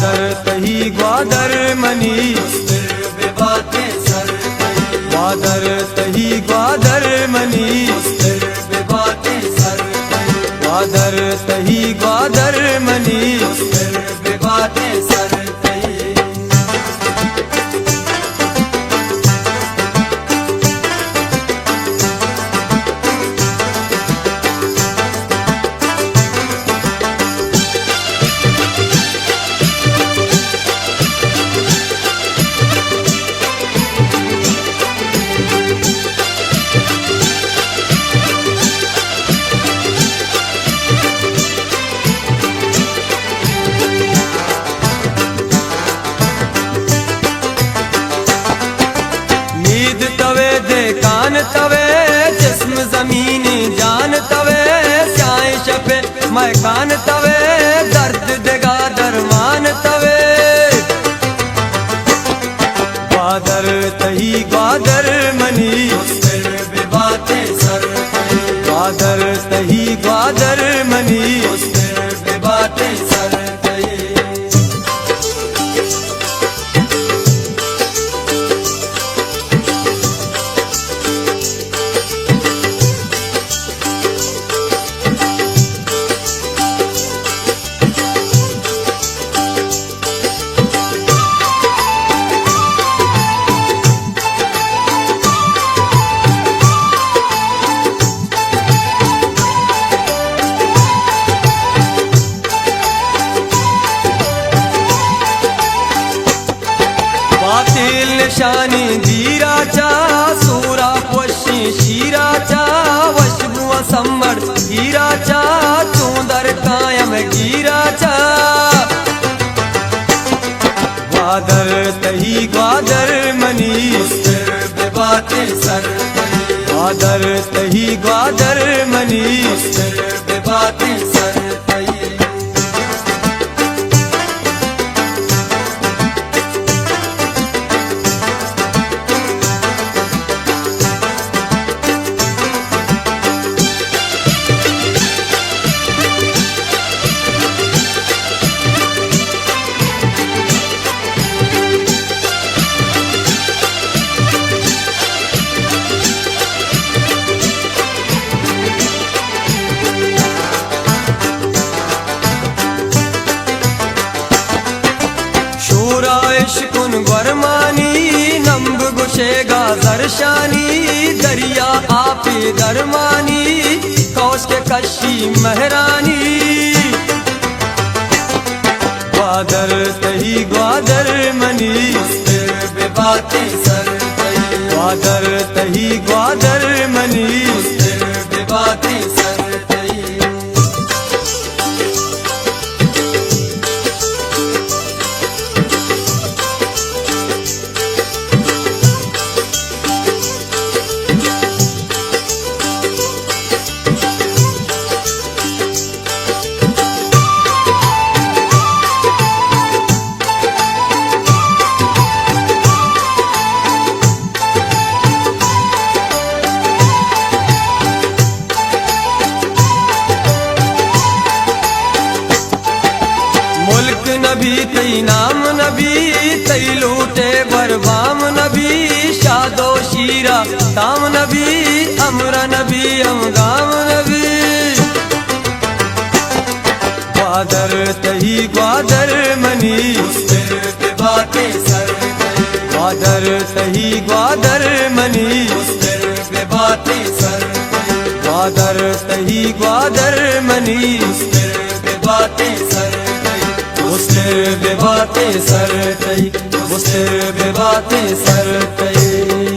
ग्वादर तही ग्वादर मनी बातें सर ग्वादर तही ग्वादर मनी बातें सर ग्वादर तही ग्वादर मनी बातें सर कान तवे जिस्म जमीनी जान तवे स्याए शपे मैं कान तवे दर्द देगा दरमान तवे ग्वादर तही ग्वादर मनी बातें सर ग्वादर तही ग्वादर मनी बातें सर बातिल निशानी धीराचा सूरा पोशी शीराचा वशबुआ संबर हीराचा चूंदर कायम गिराचा ग्वादर तही ग्वादर मनी बातें सर ग्वादर तही ग्वादर मनी बातें सर इश्कुन गरमानी नंब गुशेगा जरशानी दरिया आपे दरमानी कौश के कशी महरानी ग्वादर तही ग्वादर मनी बातें सर ग्वादर तही ग्वादर मनी बातें सर नबी तई नाम नबी तई लूटे बरबाम नबी शादो शीरा ताम नबी अमरा नबी अमगाम नबी ग्वादर तही ग्वादर मनी बातें सर ग्वादर तही ग्वादर मनी बातें सर ग्वादर तही ग्वादर मनी बातें सर बातें सर तई बातें सर तई।